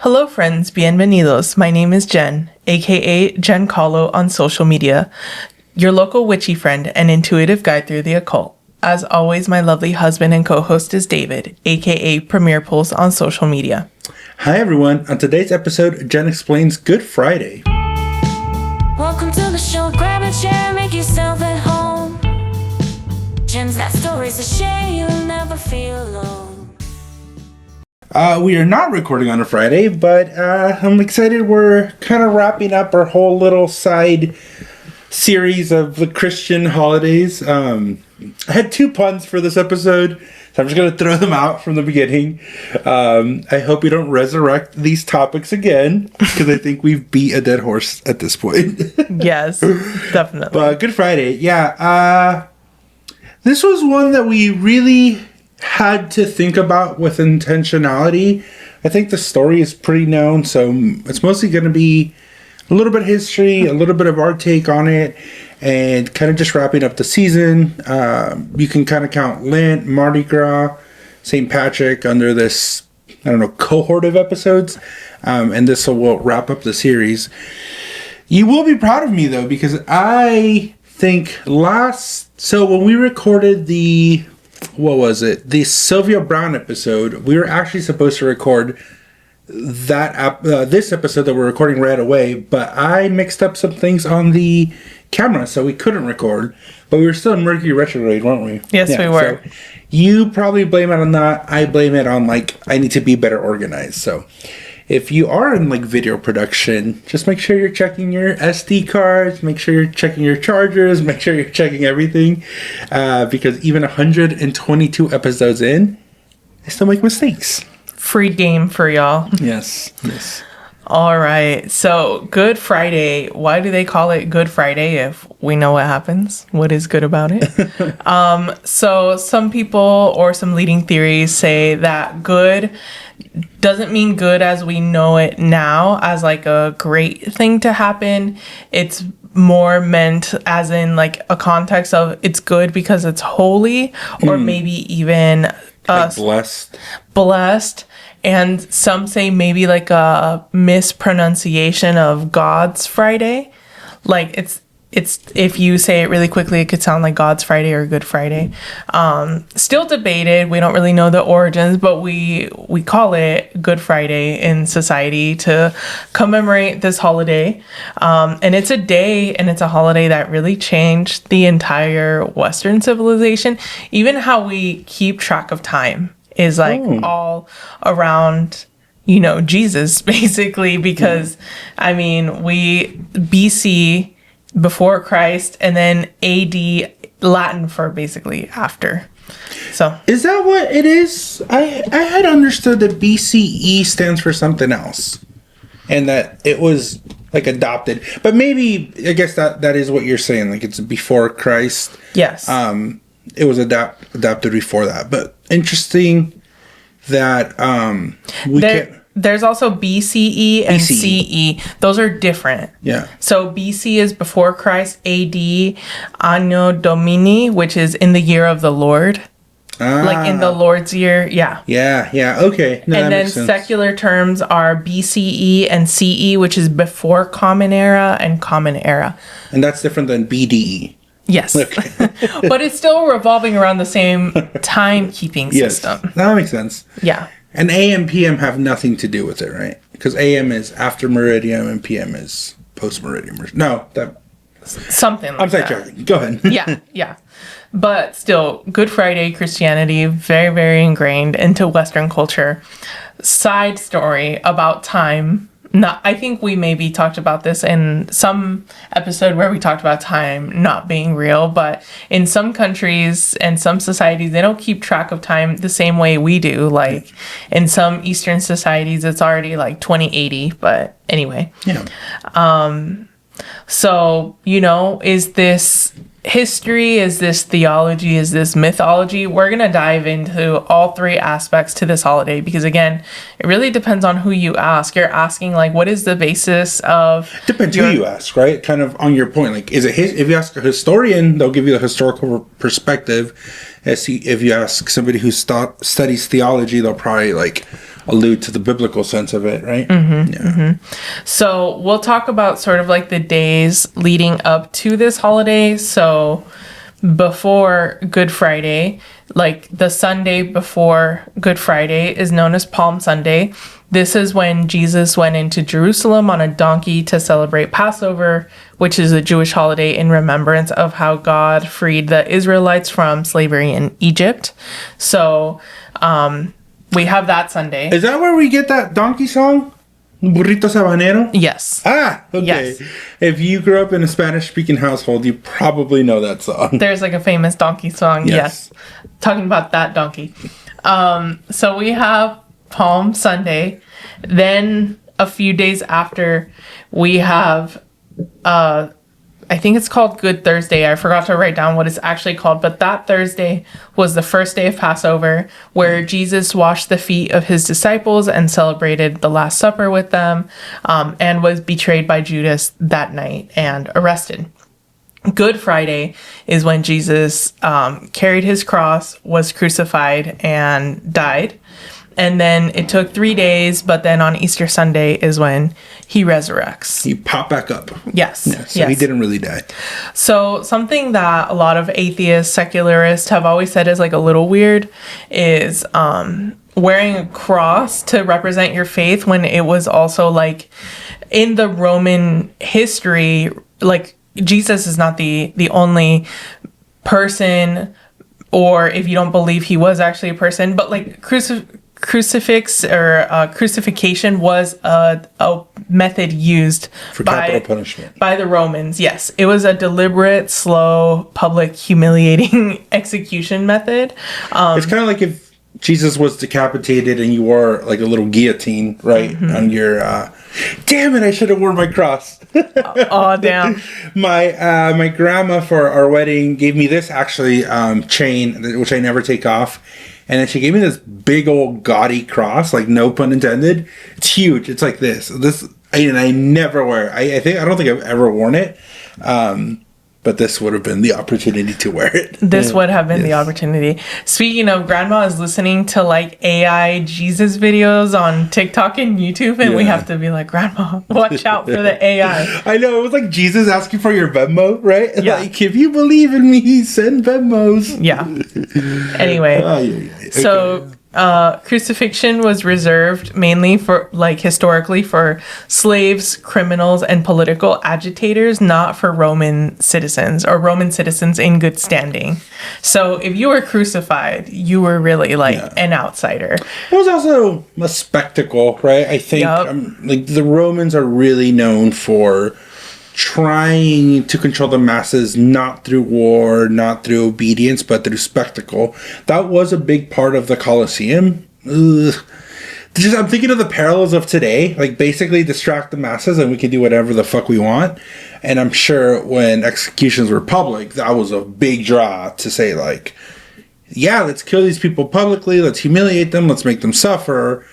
Hello friends, bienvenidos. My name is Jen, aka Jen Kahlo on social media, your local witchy friend and intuitive guide through the occult. As always, my lovely husband and co-host is David, aka Premier Pulse on social media. Hi everyone, on today's episode, Jen explains Good Friday. Welcome to the show, grab a chair, make yourself at home. Jen's got stories to share, you'll never feel alone. We are not recording on a Friday, but I'm excited. We're kind of wrapping up our whole little side series of the Christian holidays. I had 2 puns for this episode, so I'm just going to throw them out from the beginning. I hope we don't resurrect these topics again, because I think we've beat a dead horse at this point. Yes, definitely. But Good Friday, yeah. This was one that we really had to think about with intentionality. I think the story is pretty known, so it's mostly going to be a little bit of history, a little bit of our take on it, and kind of just wrapping up the season. You can kind of count Lent, Mardi Gras, St. Patrick under this, cohort of episodes, and this will wrap up the series. You will be proud of me, though, because I think so when we recorded the Sylvia Brown episode, we were actually supposed to record this episode that we're recording right away, but I mixed up some things on the camera, so we couldn't record. But we were still in Mercury retrograde, weren't we? Yes, we were. So you probably blame it on that. I blame it on I need to be better organized. So if you are in video production, just make sure you're checking your SD cards, make sure you're checking your chargers, make sure you're checking everything, because even 122 episodes in, I still make mistakes. Free game for y'all. Yes. All right. So Good Friday. Why do they call it Good Friday if we know what happens? What is good about it? So some people or some leading theories say that good doesn't mean good as we know it now, as a great thing to happen. It's more meant as in a context of it's good because it's holy, or maybe even blessed. And some say maybe a mispronunciation of God's Friday. It's if you say it really quickly, it could sound like God's Friday or Good Friday. Still debated. We don't really know the origins, but we call it Good Friday in society to commemorate this holiday. And it's a day and it's a holiday that really changed the entire Western civilization. Even how we keep track of time is all around, Jesus, basically, because we BC, before Christ, and then AD, Latin for basically after. So is that what it is? I had understood that BCE stands for something else, and that it was adopted. But maybe I guess that is what you're saying. It's before Christ. Yes. It was adopted before that. But interesting that there's also BCE and CE. Those are different. Yeah. So BC is before Christ, AD, Anno Domini, which is in the year of the Lord. In the Lord's year. Yeah. Yeah. Okay. No, and then secular terms are BCE and CE, which is before Common Era and Common Era. And that's different than BDE. Yes. Okay. But it's still revolving around the same timekeeping system. Yes, that makes sense. Yeah. And AM, PM have nothing to do with it, right? Because AM is after meridium and PM is post meridium. No, that... Something like I'm that. sidetracking. Go ahead. Yeah. But still, Good Friday Christianity, very, very ingrained into Western culture. Side story about time. I think we maybe talked about this in some episode where we talked about time not being real, but in some countries and some societies, they don't keep track of time the same way we do. In some Eastern societies, it's already 2080, but anyway. Yeah. So, is this history? Is this theology? Is this mythology? We're going to dive into all 3 aspects to this holiday because, again, it really depends on who you ask. You're asking, what is the basis of... Depends who you ask, right? Kind of on your point. Is it if you ask a historian, they'll give you the historical perspective. If you ask somebody who studies theology, they'll probably allude to the biblical sense of it, right? So we'll talk about sort of like the days leading up to this holiday. So before Good Friday, like the Sunday before Good Friday is known as Palm Sunday. This is when Jesus went into Jerusalem on a donkey to celebrate Passover, which is a Jewish holiday in remembrance of how God freed the Israelites from slavery in Egypt. So we have that Sunday. Is that where we get that donkey song? Burrito Sabanero? Yes. Ah, okay. Yes. If you grew up in a Spanish-speaking household, you probably know that song. There's like a famous donkey song. Yes. Talking about that donkey. So we have Palm Sunday. Then a few days after, we have, I think it's called Good Thursday. I forgot to write down what it's actually called, but that Thursday was the first day of Passover, where Jesus washed the feet of his disciples and celebrated the Last Supper with them, and was betrayed by Judas that night and arrested. Good Friday is when Jesus carried his cross, was crucified, and died. And then it took 3 days, but then on Easter Sunday is when he resurrects. He popped back up. Yes. Yeah, so he didn't really die. So something that a lot of atheists, secularists have always said is like a little weird is wearing a cross to represent your faith, when it was also like in the Roman history, like Jesus is not the only person, or if you don't believe he was actually a person, but like crucifix or crucifixion was a method used for capital punishment by the Romans. Yes, it was a deliberate, slow, public, humiliating execution method. It's kind of like if Jesus was decapitated and you wore like a little guillotine, right, on your. Damn it! I should have worn my cross. Oh damn! My grandma for our wedding gave me this actually chain, which I never take off. And then she gave me this big old gaudy cross, like no pun intended. It's huge. It's like this. And I never wear it. I don't think I've ever worn it. But this would have been the opportunity to wear it. This would have been the opportunity. Speaking of, Grandma is listening to like AI Jesus videos on TikTok and YouTube, and we have to be like, Grandma, watch out for the AI. I know, it was like Jesus asking for your Venmo, right? Yeah. Like, if you believe in me, send Venmos. Yeah. Anyway, so crucifixion was reserved mainly for, like, historically for slaves, criminals, and political agitators, not for Roman citizens or Roman citizens in good standing. So if you were crucified, you were really like an outsider. It was also a spectacle, right? I think like the Romans are really known for trying to control the masses, not through war, not through obedience, but through spectacle. That was a big part of the Colosseum. I'm thinking of the parallels of today, like basically distract the masses and we can do whatever the fuck we want. And I'm sure when executions were public, that was a big draw to say like, yeah, let's kill these people publicly, let's humiliate them, let's make them suffer.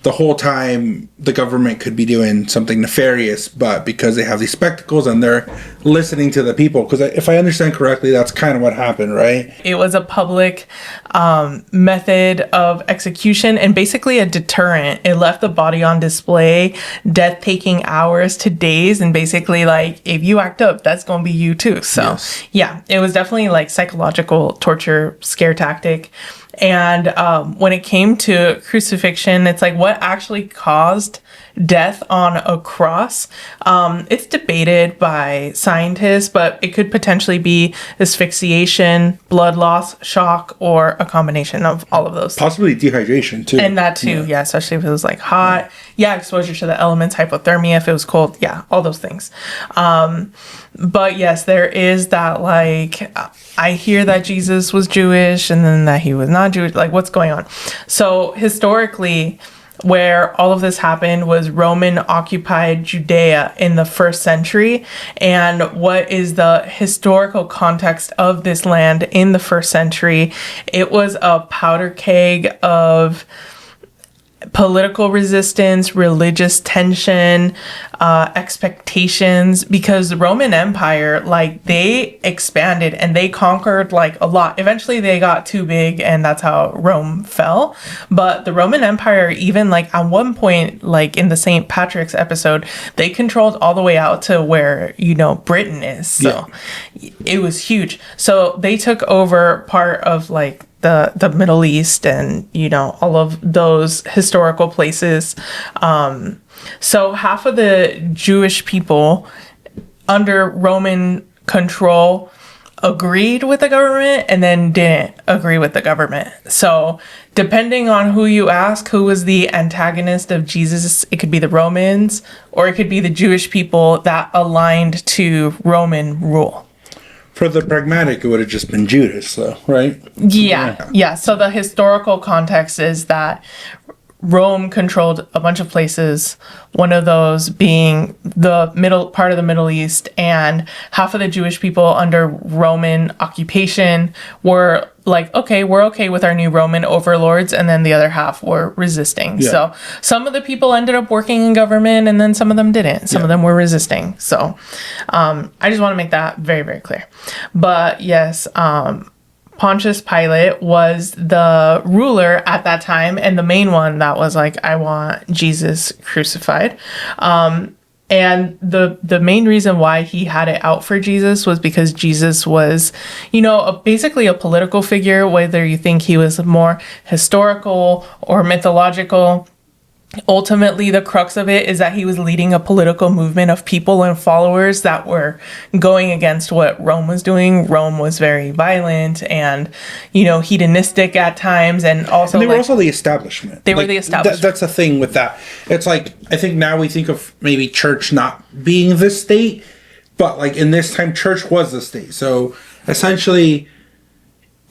The whole time the government could be doing something nefarious, but because they have these spectacles and they're listening to the people, because if I understand correctly, that's kind of what happened, right? It was a public method of execution and basically a deterrent. It left the body on display, death taking hours to days, and basically like, if you act up, that's going to be you too. So yeah, it was definitely like psychological torture, scare tactic. And when it came to crucifixion, it's like what actually caused death on a cross. It's debated by scientists, but it could potentially be asphyxiation, blood loss, shock, or a combination of all of those. Possibly dehydration too. And that too, yeah, especially if it was like hot. Yeah, exposure to the elements, hypothermia, if it was cold. Yeah, all those things. But yes, there is that, like, I hear that Jesus was Jewish and then that he was not Jewish. Like, what's going on? So historically, where all of this happened was Roman occupied Judea in the 1st century. And what is the historical context of this land in the 1st century? It was a powder keg of political resistance, religious tension, expectations, because the Roman Empire, like, they expanded and they conquered like a lot. Eventually they got too big and that's how Rome fell. But the Roman Empire, even like at one point, like in the St. Patrick's episode, they controlled all the way out to where, you know, Britain is. So it was huge. So they took over part of like the Middle East and, you know, all of those historical places. So half of the Jewish people under Roman control agreed with the government and then didn't agree with the government. So depending on who you ask, who was the antagonist of Jesus, it could be the Romans or it could be the Jewish people that aligned to Roman rule. For the pragmatic, it would have just been Judas, though, right? Yeah. So the historical context is that Rome controlled a bunch of places, one of those being the middle part of the Middle East, and half of the Jewish people under Roman occupation were like, okay, we're okay with our new Roman overlords, and then the other half were resisting. Yeah. So some of the people ended up working in government, and then some of them didn't. Some of them were resisting. So I just want to make that very, very clear. But yes, Pontius Pilate was the ruler at that time and the main one that was like, I want Jesus crucified. And the main reason why he had it out for Jesus was because Jesus was, you know, basically a political figure, whether you think he was more historical or mythological. Ultimately, the crux of it is that he was leading a political movement of people and followers that were going against what Rome was doing. Rome was very violent and, you know, hedonistic at times. And also, and they were also the establishment. They were the establishment. That's the thing with that. It's like, I think now we think of maybe church not being the state, but like in this time, church was the state. So essentially,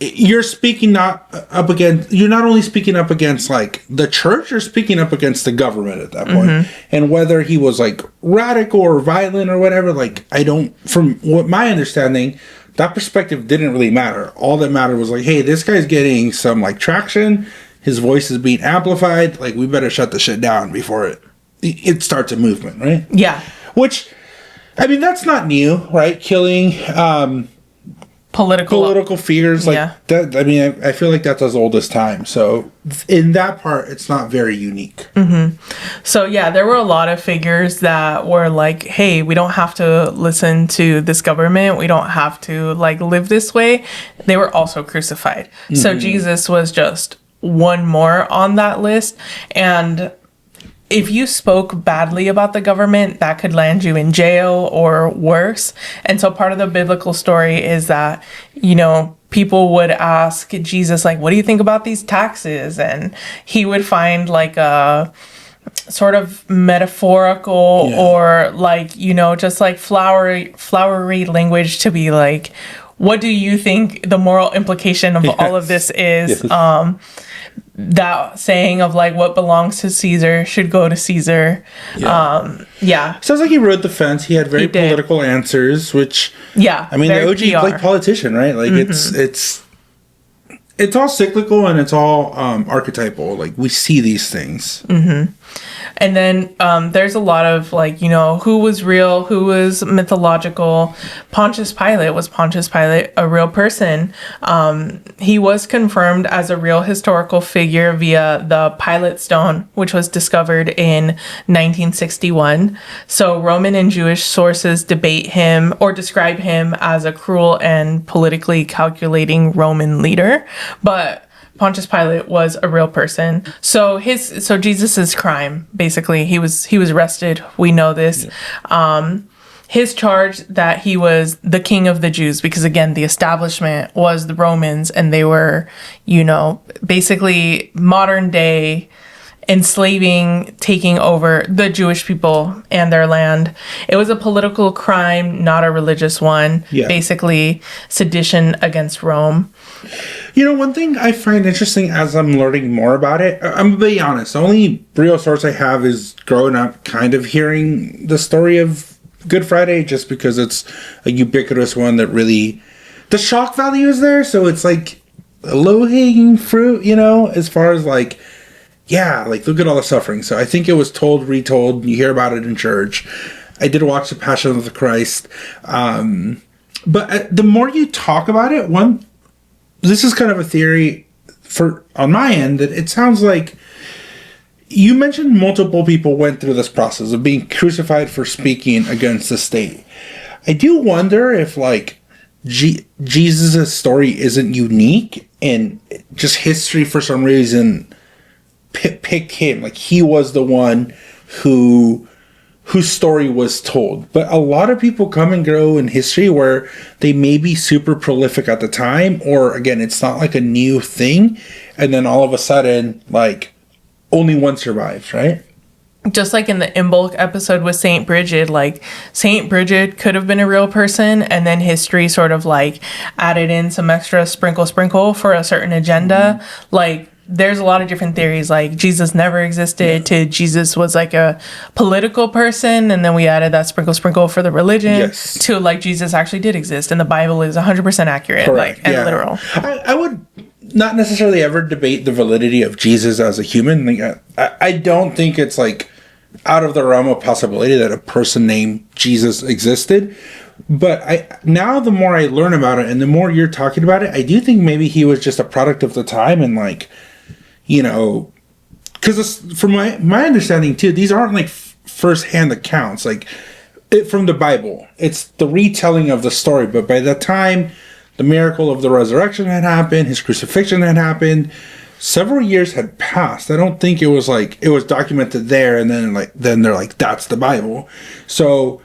you're speaking you're not only speaking up against like the church, you're speaking up against the government at that point. Mm-hmm. And whether he was like radical or violent or whatever, like from what my understanding, that perspective didn't really matter. All that mattered was like, hey, this guy's getting some like traction, his voice is being amplified, like we better shut the shit down before it starts a movement, right? Yeah. Which, I mean, that's not new, right? Killing political figures like that. I mean, I feel like that's as old as time. So in that part, it's not very unique. Mm-hmm. So yeah, there were a lot of figures that were like, hey, we don't have to listen to this government. We don't have to like live this way. They were also crucified. Mm-hmm. So Jesus was just one more on that list. And if you spoke badly about the government, that could land you in jail or worse. And so part of the biblical story is that, you know, people would ask Jesus, like, what do you think about these taxes? And he would find like a sort of metaphorical or like, you know, just like flowery language to be like, what do you think the moral implication of all of this is? That saying of like what belongs to Caesar should go to Caesar. Sounds like he rode the fence. He had very political answers, which I mean, the OG PR. Like politician, right? Like it's all cyclical and it's all archetypal. Like we see these things. Mm-hmm. And then there's a lot of like, you know, who was real, who was mythological. Pontius Pilate, was Pontius Pilate a real person? He was confirmed as a real historical figure via the Pilate stone, which was discovered in 1961. So Roman and Jewish sources debate him or describe him as a cruel and politically calculating Roman leader. But Pontius Pilate was a real person. So Jesus's crime, basically, he was arrested. We know this. Yeah. His charge that he was the king of the Jews, because again, the establishment was the Romans, and they were, you know, basically modern day enslaving, taking over the Jewish people and their land. It was a political crime, not a religious one. Yeah. Basically, sedition against Rome. You know, one thing I find interesting as I'm learning more about it, I'm going to be honest, the only real source I have is growing up kind of hearing the story of Good Friday, just because it's a ubiquitous one that really, the shock value is there, so it's like a low-hanging fruit, you know, as far as like, yeah, like look at all the suffering. So I think it was told, retold. You hear about it in church. I did watch The Passion of the Christ. But the more you talk about it, this is kind of a theory on my end, that it sounds like you mentioned multiple people went through this process of being crucified for speaking against the state. I do wonder if like Jesus' story isn't unique and just history for some reason picked him. Like he was the one whose story was told. But a lot of people come and go in history where they may be super prolific at the time, or again, it's not like a new thing, and then all of a sudden, like, only one survives, right? Just like in the Imbolc episode with Saint Bridget, like Saint Bridget could have been a real person, and then history sort of like added in some extra sprinkle for a certain agenda. Like, there's a lot of different theories, like Jesus never existed to Jesus was like a political person, and then we added that sprinkle for the religion to like Jesus actually did exist, and the Bible is 100% accurate. Correct. Like, and literal. I would not necessarily ever debate the validity of Jesus as a human. Like, I don't think it's like out of the realm of possibility that a person named Jesus existed. But now the more I learn about it and the more you're talking about it, I do think maybe he was just a product of the time, and like, you know, because from my understanding too, these aren't like first-hand accounts, like from the Bible. It's the retelling of the story. But by the time the miracle of the resurrection had happened, his crucifixion had happened, several years had passed. I don't think it was like it was documented there, and then they're like, that's the Bible. So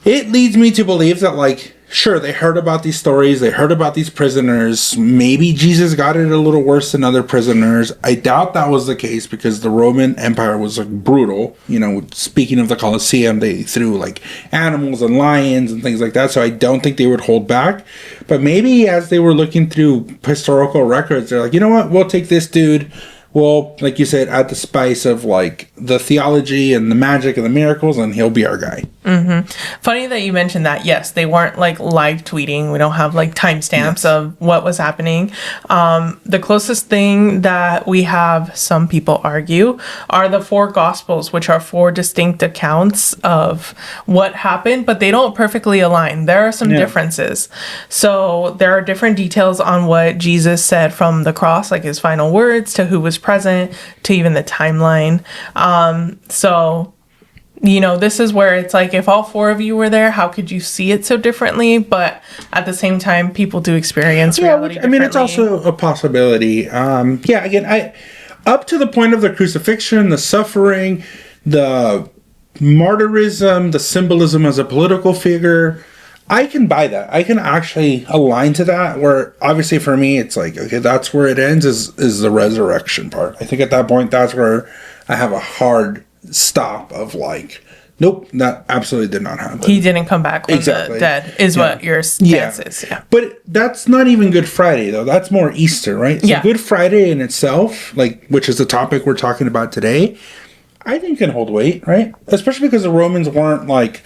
it leads me to believe that, like, sure, they heard about these stories, they heard about these prisoners. Maybe Jesus got it a little worse than other prisoners. I doubt that was the case, because the Roman Empire was like brutal. You know, speaking of the Colosseum, they threw like animals and lions and things like that. So I don't think they would hold back. But maybe as they were looking through historical records, they're like, you know what, we'll take this dude. Well, like you said, add the spice of like the theology and the magic and the miracles, and he'll be our guy. Mm-hmm. Funny that you mentioned that. Yes, they weren't like live tweeting. We don't have like timestamps of what was happening. The closest thing that we have, some people argue, are the 4 Gospels, which are 4 distinct accounts of what happened, but they don't perfectly align. There are some differences. So there are different details on what Jesus said from the cross, like his final words, to who was present, to even the timeline. So, you know, this is where it's like, if all 4 of you were there, how could you see it so differently? But at the same time, people do experience reality differently. I mean, it's also a possibility. Again, up to the point of the crucifixion, the suffering, the martyrism, the symbolism as a political figure, I can buy that. I can actually align to that, where obviously for me, it's like, okay, that's where it ends, is the resurrection part. I think at that point, that's where I have a hard stop of like, nope, that absolutely did not happen. He didn't come back from the dead, is what your stance is. Yeah. But that's not even Good Friday, though. That's more Easter, right? So Good Friday in itself, like, which is the topic we're talking about today, I think can hold weight, right? Especially because the Romans weren't like,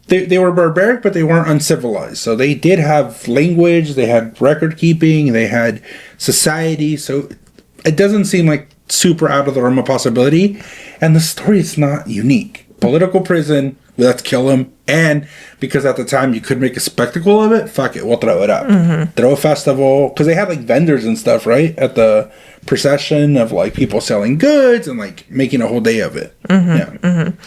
they were barbaric, but they weren't uncivilized. So they did have language, they had record keeping, they had society. So it doesn't seem like super out of the realm of possibility. And the story is not unique. Political prison, let's kill him. And because at the time you could make a spectacle of it, fuck it, we'll throw it up. Mm-hmm. Throw a festival. Because they had like vendors and stuff, right? At the procession of like people selling goods and like making a whole day of it. Mm-hmm. Yeah. Mm-hmm.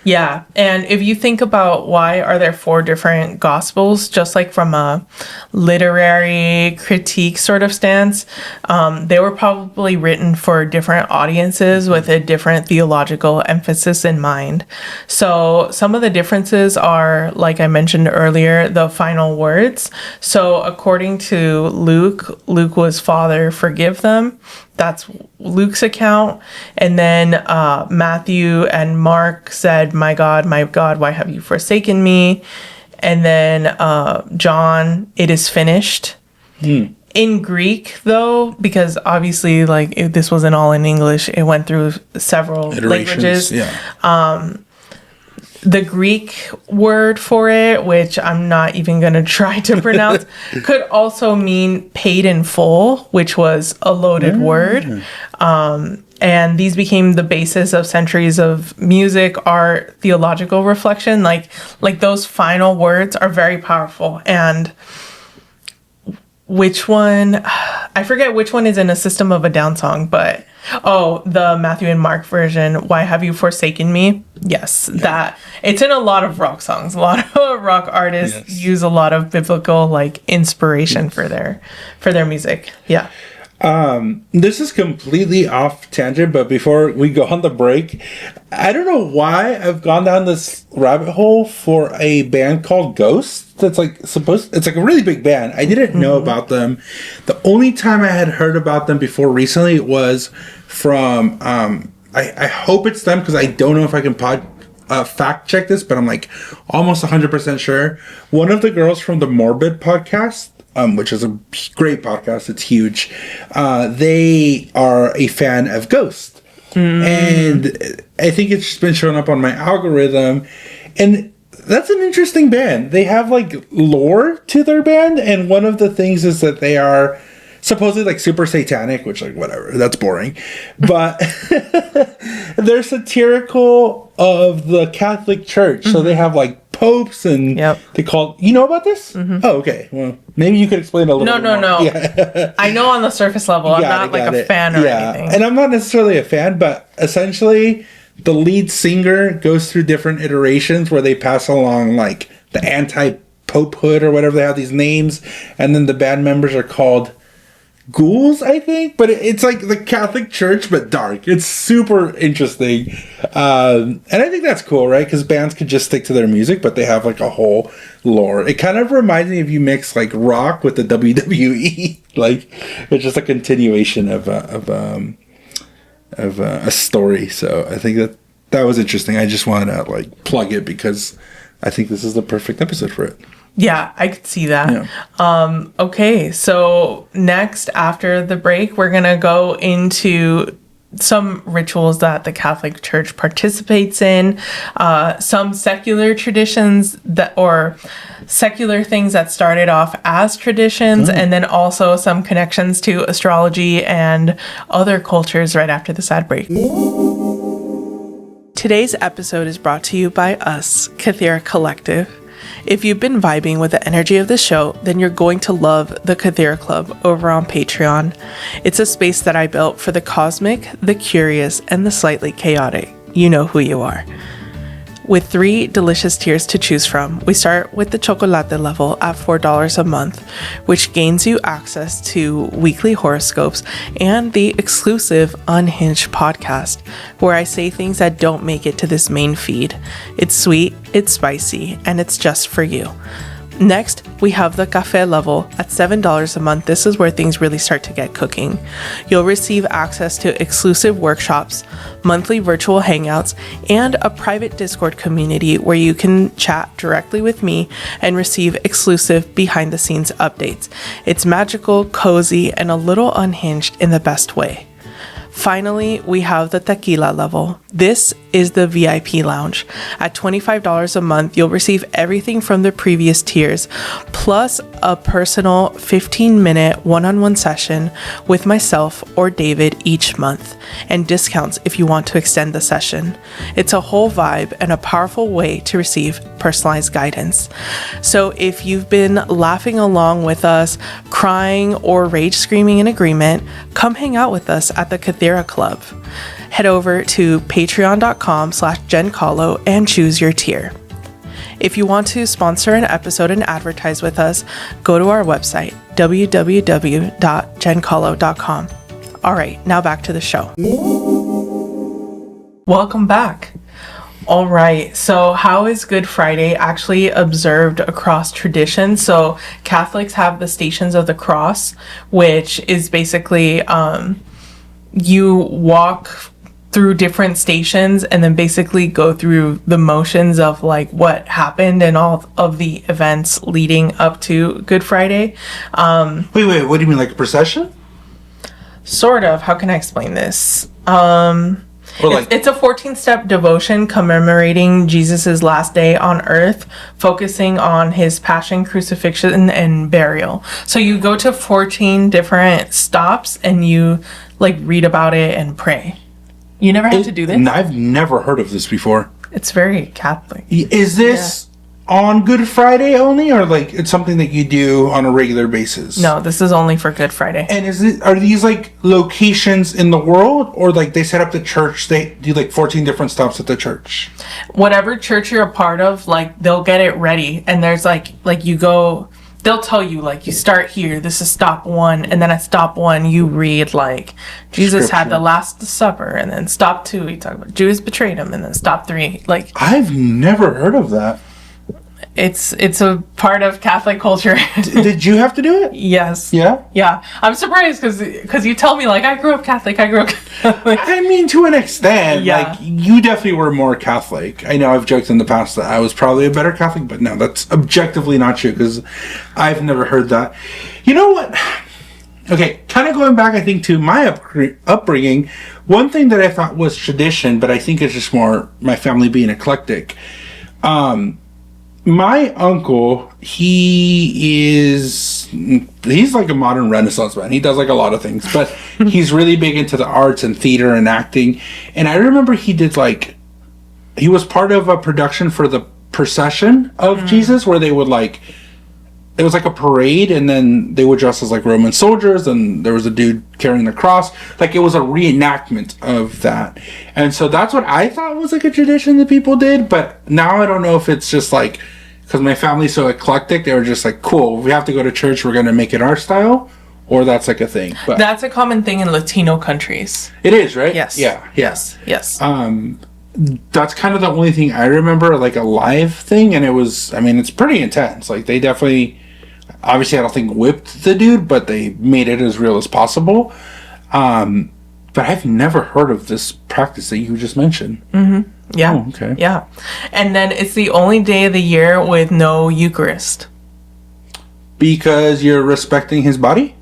Yeah. And if you think about why are there 4 different gospels, just like from a literary critique sort of stance, they were probably written for different audiences with a different theological emphasis in mind. So some of the differences are, like I mentioned earlier, the final words. So according to Luke was, Father, forgive them. That's Luke's account. And then Matthew and Mark said, my God, why have you forsaken me? And then John, it is finished. In Greek, though, because obviously, like, this wasn't all in English, it went through several languages. the Greek word for it, which I'm not even going to try to pronounce, could also mean paid in full, which was a loaded word. And these became the basis of centuries of music, art, theological reflection. Like those final words are very powerful. And which one, I forget which one is in a System of a Down song, but the Matthew and Mark version, Why Have You Forsaken Me? Yes, that it's in a lot of rock songs. A lot of rock artists use a lot of biblical like inspiration for their music. Yeah. This is completely off tangent, but before we go on the break, I don't know why I've gone down this rabbit hole for a band called Ghost. That's like it's like a really big band. I didn't know about them. The only time I had heard about them before recently was from, I hope it's them because I don't know if I can fact check this, but I'm like almost 100% sure. One of the girls from the Morbid podcast, which is a great podcast. It's huge. They are a fan of Ghost. And I think it's just been showing up on my algorithm. And that's an interesting band. They have like lore to their band. And one of the things is that they are supposedly like super satanic, which like whatever, that's boring. But they're satirical of the Catholic Church. So they have like popes and they call, you know about this? Oh, okay. Well, maybe you could explain a little bit more. No. Yeah. I know on the surface level. I'm not like a fan or anything. And I'm not necessarily a fan, but essentially the lead singer goes through different iterations where they pass along like the anti-popehood or whatever. They have these names, and then the band members are called ghouls, I think, but it's like the Catholic Church but dark. It's super interesting, and I think that's cool, right? Because bands could just stick to their music, but they have like a whole lore. It kind of reminds me if you mix like rock with the WWE. Like it's just a continuation of a story. So I think that was interesting. I just want to like plug it because I think this is the perfect episode for it. Yeah, I could see that. Yeah. Okay, so next, after the break, we're going to go into some rituals that the Catholic Church participates in, some secular traditions or secular things that started off as traditions, and then also some connections to astrology and other cultures right after this ad break. Today's episode is brought to you by us, Kythera Collective. If you've been vibing with the energy of the show, then you're going to love the Kythera Club over on Patreon. It's a space that I built for the cosmic, the curious, and the slightly chaotic. You know who you are. With 3 delicious tiers to choose from, we start with the chocolate level at $4 a month, which gains you access to weekly horoscopes and the exclusive Unhinged podcast, where I say things that don't make it to this main feed. It's sweet, it's spicy, and it's just for you. Next, we have the cafe level at $7 a month. This is where things really start to get cooking. You'll receive access to exclusive workshops, monthly virtual hangouts, and a private Discord community where you can chat directly with me and receive exclusive behind-the-scenes updates. It's magical, cozy, and a little unhinged in the best way. Finally, we have the tequila level. This is the VIP lounge. At $25 a month, you'll receive everything from the previous tiers, plus a personal 15-minute one-on-one session with myself or David each month, and discounts if you want to extend the session. It's a whole vibe and a powerful way to receive personalized guidance. So if you've been laughing along with us, crying or rage screaming in agreement, come hang out with us at the Kythera Club. Head over to patreon.com/JenCalo and choose your tier. If you want to sponsor an episode and advertise with us, go to our website, www.jencalo.com. All right, now back to the show. Welcome back. All right, so how is Good Friday actually observed across traditions? So Catholics have the Stations of the Cross, which is basically you walk through different stations and then basically go through the motions of like what happened and all of the events leading up to Good Friday. Wait, what do you mean, like a procession? Sort of. How can I explain this? Or like It's a 14-step devotion commemorating Jesus' last day on earth, focusing on his passion, crucifixion, and burial. So you go to 14 different stops and you like read about it and pray. You never had to do this? I've never heard of this before. It's very Catholic. Is this on Good Friday only, or like it's something that you do on a regular basis? No, this is only for Good Friday. And are these like locations in the world, or like they set up the church, they do like 14 different stops at the church? Whatever church you're a part of, like they'll get it ready, and there's like you go, they'll tell you like you start here, this is stop 1, and then at stop 1 you read like Jesus had the Last Supper, and then stop 2 you talk about Judas betrayed him, and then stop 3 like I've never heard of that. it's a part of Catholic culture. Did you have to do it? Yes. Yeah? I'm surprised because you tell me like I grew up Catholic. I mean, to an extent. Yeah. Like, you definitely were more Catholic. I know I've joked in the past that I was probably a better Catholic, but no, that's objectively not true, because I've never heard that. You know what? Okay, kind of going back, I think, to my upbringing, one thing that I thought was tradition, but I think it's just more my family being eclectic. My uncle, he's like a modern Renaissance man. He does like a lot of things, but he's really big into the arts and theater and acting. And I remember he was part of a production for the procession of Jesus, where they would like, it was like a parade, and then they would dress as like Roman soldiers, and there was a dude carrying the cross. Like, it was a reenactment of that. And so that's what I thought was like a tradition that people did, but now I don't know if it's just like, because my family's so eclectic, they were just like, cool, if we have to go to church, we're going to make it our style, or that's like a thing. But That's a common thing in Latino countries. it is, right? Yes. Yeah. Yes. That's kind of the only thing I remember, like a live thing, and it was, I mean, it's pretty intense. Like, they definitely, obviously I don't think whipped the dude, but they made it as real as possible. But I've never heard of this practice that you just mentioned. Yeah. Oh, okay. Yeah. And then it's the only day of the year with no Eucharist. Because you're respecting his body?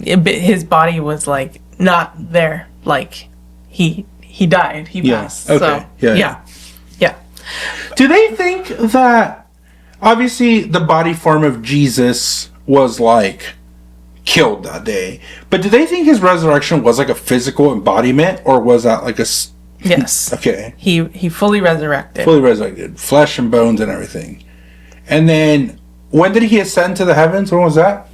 His body was like not there. Like he died. He passed. Okay. So, Yeah. Yeah. Do they think that, obviously the body form of Jesus was like killed that day, but do they think his resurrection was like a physical embodiment, or was that like a... Yes. Okay. He fully resurrected. Fully resurrected. Flesh and bones and everything. And then, when did he ascend to the heavens? When was that?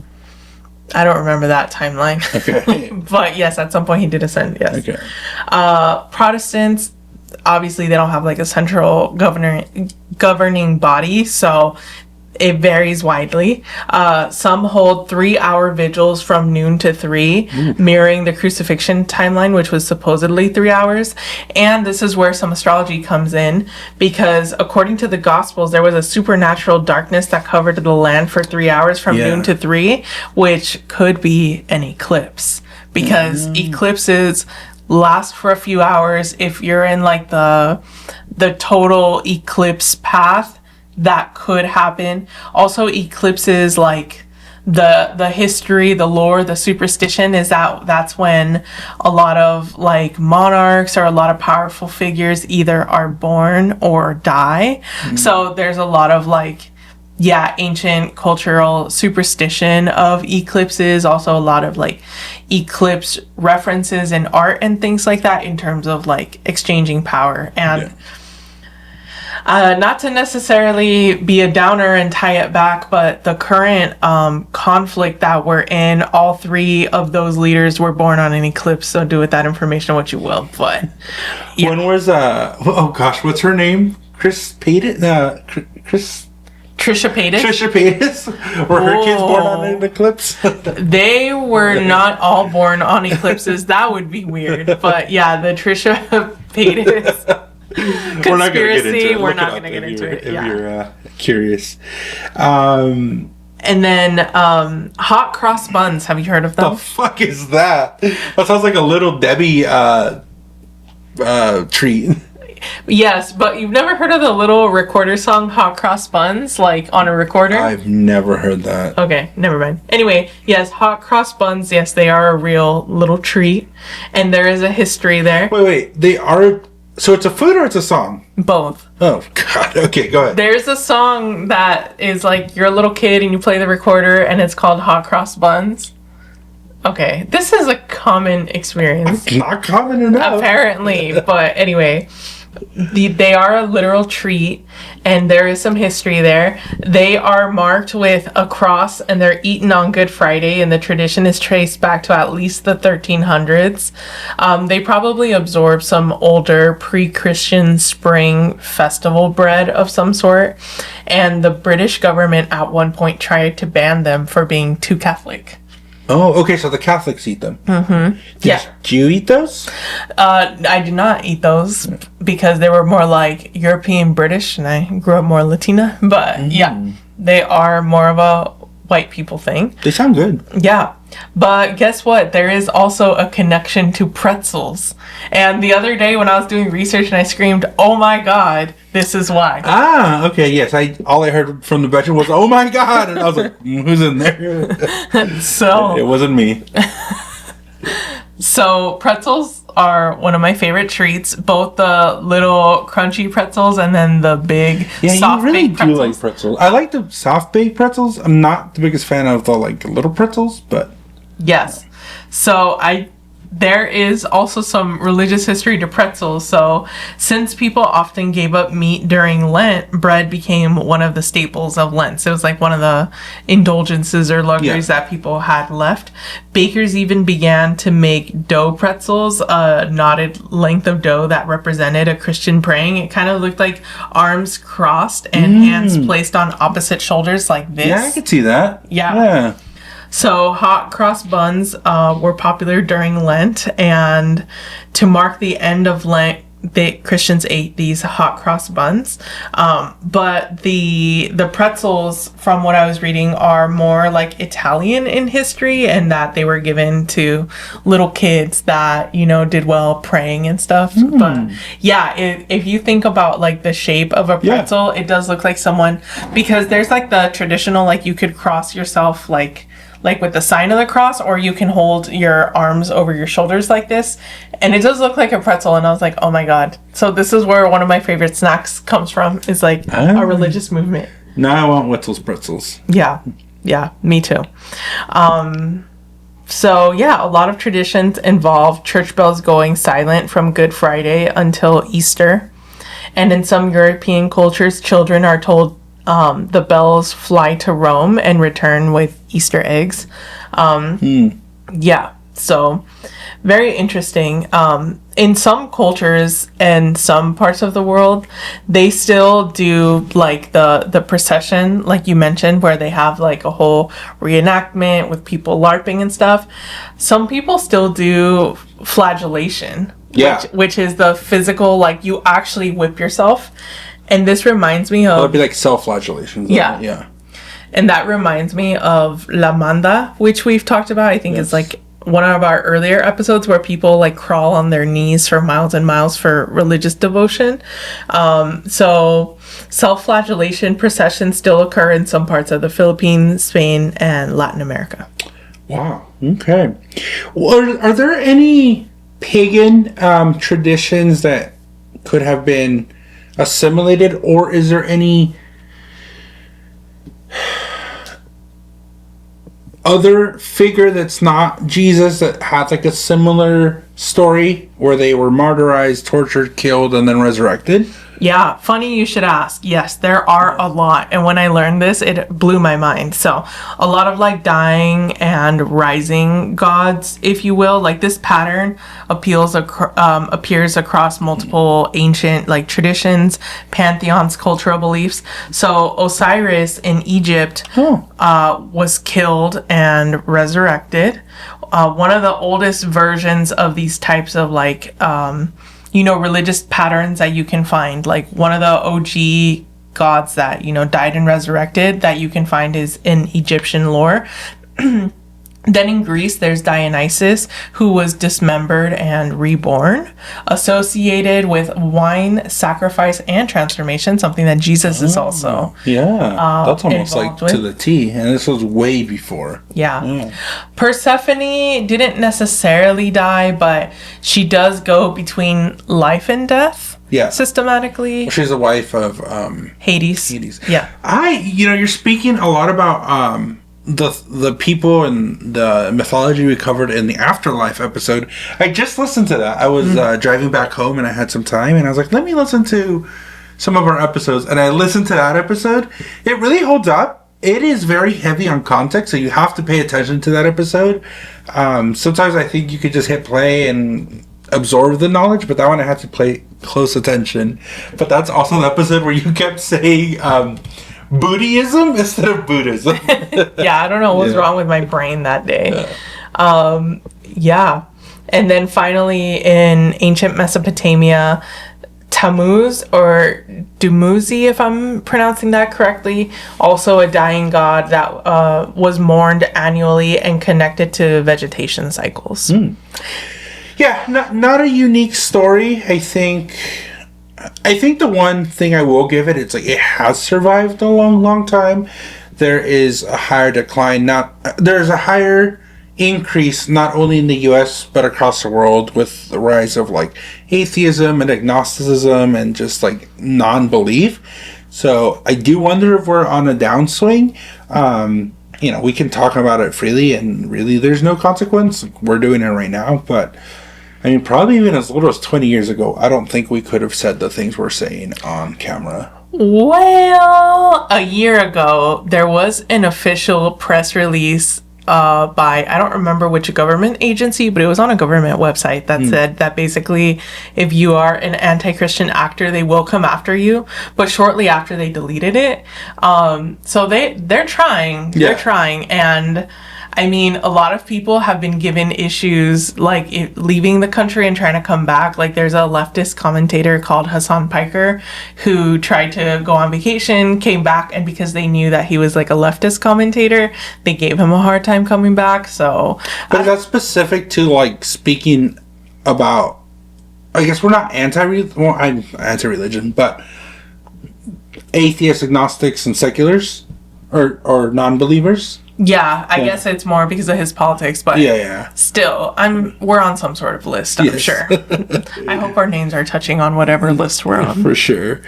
I don't remember that timeline. Okay. But yes, at some point he did ascend, yes. Okay. Protestants, obviously they don't have like a central governing body, so it varies widely. Some hold 3-hour vigils from noon to 3, mirroring the crucifixion timeline, which was supposedly 3 hours. And this is where some astrology comes in, because according to the Gospels, there was a supernatural darkness that covered the land for 3 hours from noon to 3, which could be an eclipse, because eclipses last for a few hours. If you're in like the total eclipse path, that could happen. Also, eclipses, like the history, the lore, the superstition is that's when a lot of like monarchs or a lot of powerful figures either are born or die. So there's a lot of like, ancient cultural superstition of eclipses. Also a lot of like eclipse references in art and things like that, in terms of like exchanging power. And not to necessarily be a downer and tie it back, but the current conflict that we're in, all 3 of those leaders were born on an eclipse, so do with that information what you will. But when was oh gosh, what's her name? Trisha Paytas? Were her kids born on an eclipse? They were not all born on eclipses. That would be weird. But yeah, the Trisha Paytas We're not going to get into it. We're not going to get into it. If you're curious. And then hot cross buns. Have you heard of them? The fuck is that? That sounds like a Little Debbie treat. Yes, but you've never heard of the little recorder song Hot Cross Buns, like on a recorder? I've never heard that. Okay, never mind. Anyway, yes, hot cross buns, yes, they are a real little treat. And there is a history there. Wait. They are... So it's a food or it's a song? Both. Oh, God. Okay, go ahead. There's a song that is like you're a little kid and you play the recorder and it's called Hot Cross Buns. Okay, this is a common experience. Not common enough. Apparently, but anyway, they are a literal treat, and there is some history there. They are marked with a cross, and they're eaten on Good Friday, and the tradition is traced back to at least the 1300s. They probably absorbed some older pre-Christian spring festival bread of some sort, and the British government at one point tried to ban them for being too Catholic. Oh, okay, so the Catholics eat them. Mm-hmm. Yeah. Do you eat those? I did not eat those because they were more like European British and I grew up more Latina. But yeah, they are more of a white people thing. They sound good. Yeah. But guess what? There is also a connection to pretzels. And the other day when I was doing research and I screamed, "Oh my God, this is why." Ah, okay, yes. All I heard from the bedroom was, "Oh my God," and I was like, "Who's in there?" So it wasn't me. So pretzels are one of my favorite treats. Both the little crunchy pretzels and then the big soft you really baked do pretzels. like pretzels. I like the soft baked pretzels. I'm not the biggest fan of the like little pretzels, but Yes. So there is also some religious history to pretzels. So since people often gave up meat during Lent, bread became one of the staples of Lent. So it was like one of the indulgences or luxuries that people had left. Bakers even began to make dough pretzels, a knotted length of dough that represented a Christian praying. It kind of looked like arms crossed and hands placed on opposite shoulders like this. yeah, I could see that. Yeah. So hot cross buns were popular during Lent, and to mark the end of Lent, Christians ate these hot cross buns. But the pretzels, from what I was reading, are more like Italian in history, and that they were given to little kids that, did well praying and stuff. But yeah, if you think about like the shape of a pretzel, it does look like someone, because there's like the traditional, like you could cross yourself like with the sign of the cross, or you can hold your arms over your shoulders like this, and it does look like a pretzel. And I was like, oh my God. So this is where one of my favorite snacks comes from, is like a religious movement. Now I want Wetzel's pretzels. Yeah, me too. So yeah, a lot of traditions involve church bells going silent from Good Friday until Easter, and in some European cultures, children are told the bells fly to Rome and return with Easter eggs. Yeah, so very interesting. In some cultures and some parts of the world, they still do like the procession, like you mentioned, where they have like a whole reenactment with people LARPing and stuff. Some people still do flagellation, which is the physical, like you actually whip yourself. And this reminds me of... It'd be like self-flagellation. Yeah. And that reminds me of La Manda, which we've talked about. I think it's like one of our earlier episodes, where people like crawl on their knees for miles and miles for religious devotion. So self-flagellation processions still occur in some parts of the Philippines, Spain, and Latin America. Wow. Okay. Well, are there any pagan traditions that could have been assimilated, or is there any other figure that's not Jesus that had like a similar story where they were martyrized, tortured, killed, and then resurrected? Yeah, funny you should ask. Yes, there are a lot. And when I learned this, it blew my mind. So a lot of like dying and rising gods, if you will, like this pattern appears across multiple ancient like traditions, pantheons, cultural beliefs. So Osiris in Egypt was killed and resurrected. One of the oldest versions of these types of like religious patterns that you can find, like one of the OG gods that died and resurrected that you can find is in Egyptian lore. Then in Greece, there's Dionysus, who was dismembered and reborn, associated with wine, sacrifice, and transformation, something that Jesus is also. That's almost like involved with. to the T, and this was way before. Yeah. Persephone didn't necessarily die, but she does go between life and death. Yeah. Systematically. She's the wife of Hades. Yeah. You're speaking a lot about the people and the mythology we covered in the Afterlife episode. I just listened to that. I was driving back home and I had some time and I was like, let me listen to some of our episodes. And I listened to that episode. It really holds up. It is very heavy on context, so you have to pay attention to that episode. Sometimes I think you could just hit play and absorb the knowledge, but that one I had to pay close attention. But that's also the episode where you kept saying Buddhism instead of Buddhism. Yeah, I don't know what was wrong with my brain that day. Yeah. And then finally in ancient Mesopotamia, Tammuz, or Dumuzi, if I'm pronouncing that correctly, also a dying god that was mourned annually and connected to vegetation cycles. Yeah, not a unique story. I think the one thing I will give it's like it has survived a long time. There is a higher decline, there's a higher increase not only in the US but across the world with the rise of like atheism and agnosticism and just like non-belief. So I do wonder if we're on a downswing. We can talk about it freely and really there's no consequence. We're doing it right now, but I mean, probably even as little as 20 years ago, I don't think we could have said the things we're saying on camera. Well, a year ago, there was an official press release by, I don't remember which government agency, but it was on a government website that said that basically if you are an anti-Christian actor, they will come after you. But shortly after, they deleted it. So they're trying. Yeah. They're trying. And I mean, a lot of people have been given issues like leaving the country and trying to come back. Like there's a leftist commentator called Hassan Piker who tried to go on vacation, came back, and because they knew that he was like a leftist commentator, they gave him a hard time coming back. So, but that's specific to like speaking about. I guess we're not I'm anti-religion, but atheists, agnostics, and seculars, or non-believers. Yeah, I guess it's more because of his politics, but still, we're on some sort of list, I'm sure. I hope our names are touching on whatever list we're on. For sure.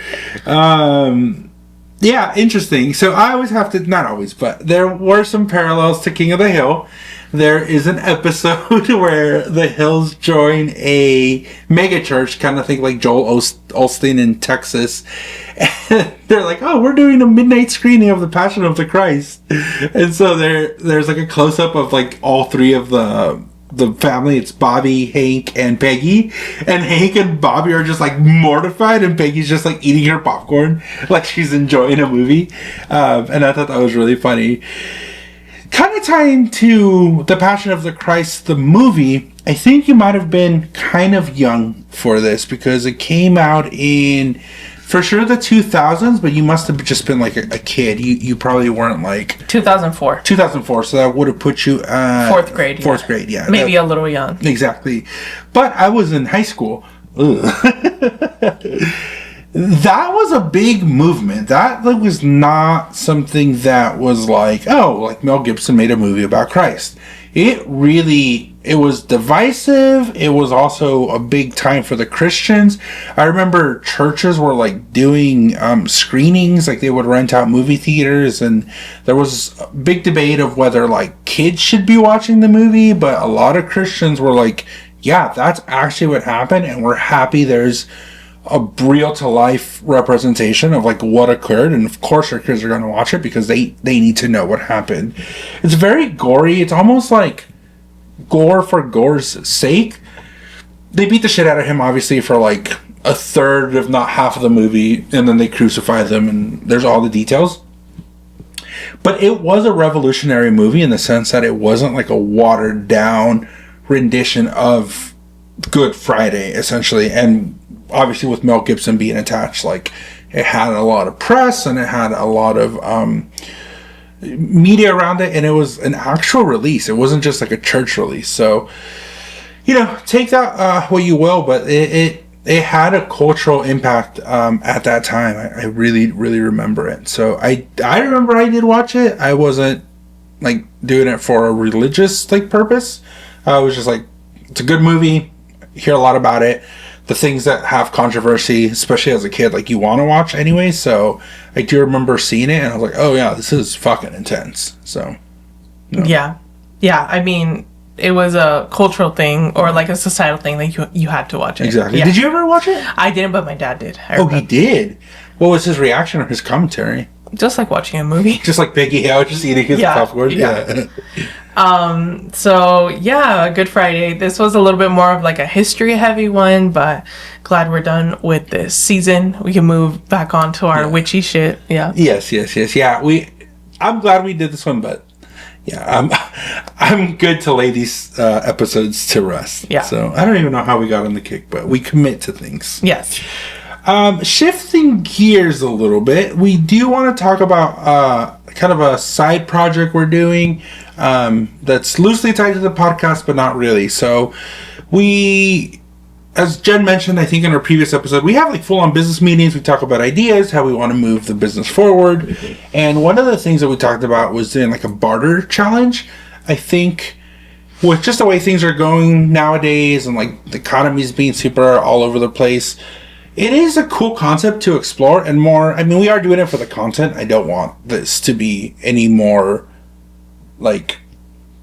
Yeah, interesting. So I always have to, not always, but there were some parallels to King of the Hill. There is an episode where the Hills join a mega church, kind of think like Joel Osteen in Texas. And they're like, oh, we're doing a midnight screening of The Passion of the Christ. And so there's like a close-up of like all three of the family. It's Bobby, Hank, and Peggy. And Hank and Bobby are just like mortified, and Peggy's just like eating her popcorn like she's enjoying a movie. And I thought that was really funny. Kind of tying to The Passion of the Christ, the movie, I think you might have been kind of young for this because it came out in, for sure, the 2000s, but you must have just been like a kid. You probably weren't like... 2004. 2004, so that would have put you... fourth grade. Fourth grade, yeah. Maybe a little young. Exactly. But I was in high school. That was a big movement. That was not something that was like, oh, like Mel Gibson made a movie about Christ. It was divisive. It was also a big time for the Christians. I remember churches were like doing screenings, like they would rent out movie theaters, and there was a big debate of whether like kids should be watching the movie, but a lot of Christians were like, yeah, that's actually what happened, and we're happy there's a real to life representation of like what occurred, and of course our kids are going to watch it because they need to know what happened. It's very gory. It's almost like gore for gore's sake. They beat the shit out of him obviously for like a third if not half of the movie, and then they crucify them, and there's all the details. But it was a revolutionary movie in the sense that it wasn't like a watered down rendition of Good Friday essentially. And obviously with Mel Gibson being attached, like it had a lot of press and it had a lot of media around it, and it was an actual release. It wasn't just like a church release. So, take that what you will, but it had a cultural impact at that time. I really, really remember it. So I remember I did watch it. I wasn't like doing it for a religious like purpose. I was just like, it's a good movie. Hear a lot about it. The things that have controversy, especially as a kid, like you want to watch anyway. So I do remember seeing it, and I was like, oh yeah, this is fucking intense. So yeah. I mean, it was a cultural thing or like a societal thing that you had to watch it. Exactly. Yeah. Did you ever watch it? I didn't, but my dad did. He did. What was his reaction or his commentary? Just like watching a movie. Just like Biggie Hill, just eating his popcorn. Yeah. So yeah, Good Friday. This was a little bit more of like a history heavy one, but glad we're done with this season. We can move back on to our witchy shit. Yeah. Yes. Yeah. I'm glad we did this one, but yeah, I'm good to lay these episodes to rest. Yeah. So I don't even know how we got on the kick, but we commit to things. Yes. Shifting gears a little bit, we do want to talk about kind of a side project we're doing that's loosely tied to the podcast, but not really. So we, as Jen mentioned, I think in our previous episode, we have like full-on business meetings. We talk about ideas, how we want to move the business forward. And one of the things that we talked about was doing like a barter challenge. I think with just the way things are going nowadays and like the economy's being super all over the place, it is a cool concept to explore and more. I mean, we are doing it for the content. I don't want this to be any more like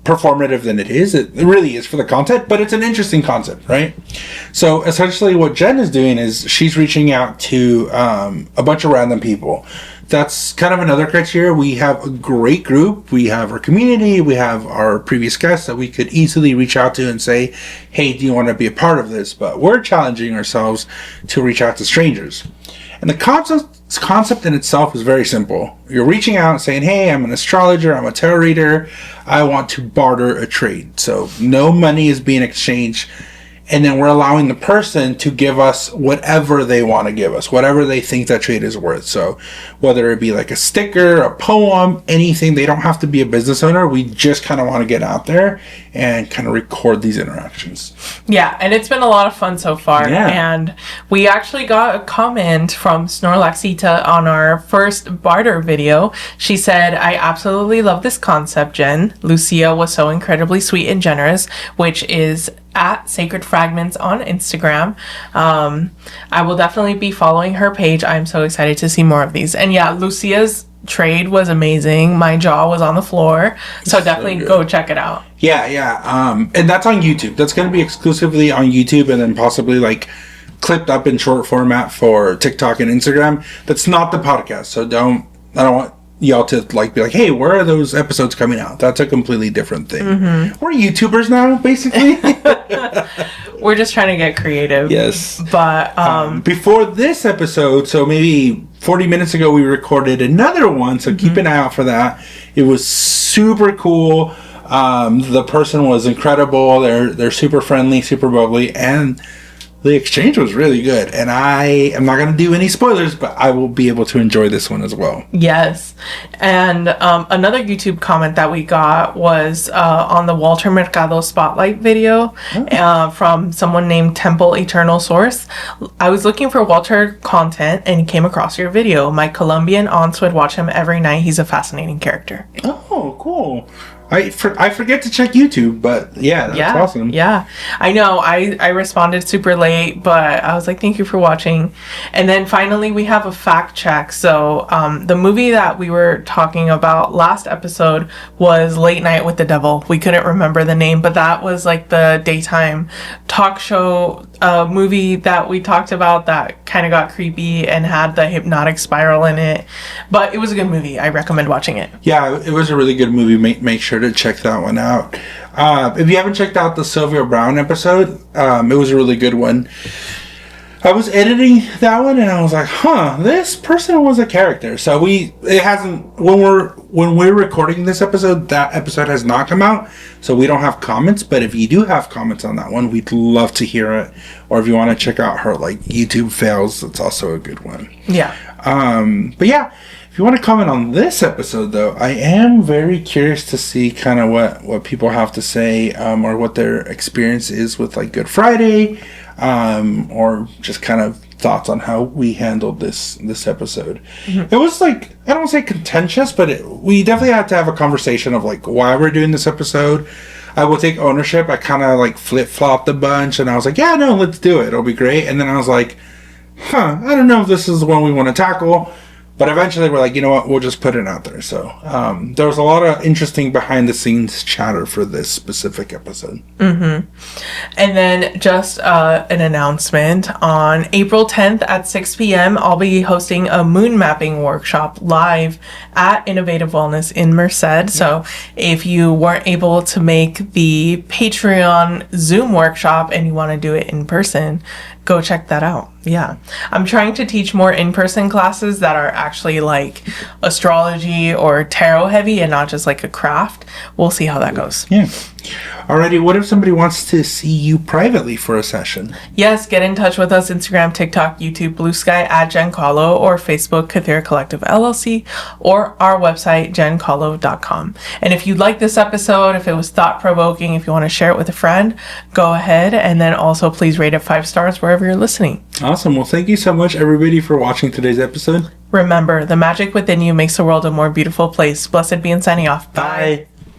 performative than it is. It really is for the content, but it's an interesting concept, right? So essentially what Jen is doing is she's reaching out to a bunch of random people. That's kind of another criteria. We have a great group. We have our community. We have our previous guests that we could easily reach out to and say, hey, do you want to be a part of this? But we're challenging ourselves to reach out to strangers. And the concept in itself is very simple. You're reaching out and saying, hey, I'm an astrologer, I'm a tarot reader, I want to barter a trade. So no money is being exchanged. And then we're allowing the person to give us whatever they want to give us, whatever they think that trade is worth. So whether it be like a sticker, a poem, anything, they don't have to be a business owner. We just kind of want to get out there and kind of record these interactions. Yeah, and it's been a lot of fun so far. Yeah. And we actually got a comment from Snorlaxita on our first barter video. She said, I absolutely love this concept, Jen. Lucia was so incredibly sweet and generous, which is at Sacred Fragments on Instagram. I will definitely be following her page. I'm so excited to see more of these. And yeah, Lucia's trade was amazing. My jaw was on the floor. So definitely go check it out. Yeah. And that's on YouTube. That's going to be exclusively on YouTube and then possibly like clipped up in short format for TikTok and Instagram. That's not the podcast. So I don't want y'all to like be like, hey, where are those episodes coming out? That's a completely different thing. Mm-hmm. We're YouTubers now, basically. We're just trying to get creative. Yes. But before this episode, so maybe 40 minutes ago, we recorded another one. So keep an eye out for that. It was super cool. The person was incredible. They're super friendly, super bubbly, and the exchange was really good. And I am not going to do any spoilers, but I will be able to enjoy this one as well. Yes. And another YouTube comment that we got was on the Walter Mercado Spotlight video from someone named Temple Eternal Source. I was looking for Walter content and came across your video. My Colombian aunts would watch him every night. He's a fascinating character. Oh, cool. I forget to check YouTube, but that's awesome. Yeah, I know. I responded super late, but I was like, thank you for watching. And then finally, we have a fact check. So the movie that we were talking about last episode was Late Night with the Devil. We couldn't remember the name, but that was like the daytime talk show movie that we talked about that kind of got creepy and had the hypnotic spiral in it. But it was a good movie. I recommend watching it. Yeah, it was a really good movie. Make sure to check that one out. If you haven't checked out the Sylvia Brown episode, it was a really good one. I was editing that one and I was like, this person was a character. So it hasn't, when we're recording this episode, that episode has not come out. So we don't have comments, but if you do have comments on that one, we'd love to hear it. Or if you want to check out her like YouTube fails, that's also a good one. Yeah. But yeah, if you want to comment on this episode though, I am very curious to see kind of what people have to say, or what their experience is with like Good Friday, or just kind of thoughts on how we handled this episode. Mm-hmm. It was like, I don't say contentious, but we definitely had to have a conversation of like why we're doing this episode. I will take ownership. I kind of like flip-flopped a bunch and I was like, yeah, no, let's do it. It'll be great. And then I was like, I don't know if this is the one we want to tackle. But eventually we're like, you know what, we'll just put it out there. So there was a lot of interesting behind the scenes chatter for this specific episode. Mm-hmm. And then just an announcement. On April 10th at 6 p.m., I'll be hosting a moon mapping workshop live at Innovative Wellness in Merced. Yeah. So if you weren't able to make the Patreon Zoom workshop and you want to do it in person, go check that out. Yeah. I'm trying to teach more in-person classes that are actually like astrology or tarot heavy and not just like a craft. We'll see how that goes. Yeah. Alrighty, what if somebody wants to see you privately for a session? Yes, get in touch with us. Instagram, TikTok, YouTube, Blue Sky at Giancarlo, or Facebook, Kythera Collective LLC, or our website, giancarlo.com. And if you like this episode, if it was thought-provoking, if you want to share it with a friend, go ahead. And then also please rate it 5 stars wherever you're listening. Awesome. Well, thank you so much, everybody, for watching today's episode. Remember, the magic within you makes the world a more beautiful place. Blessed be and signing off. Bye.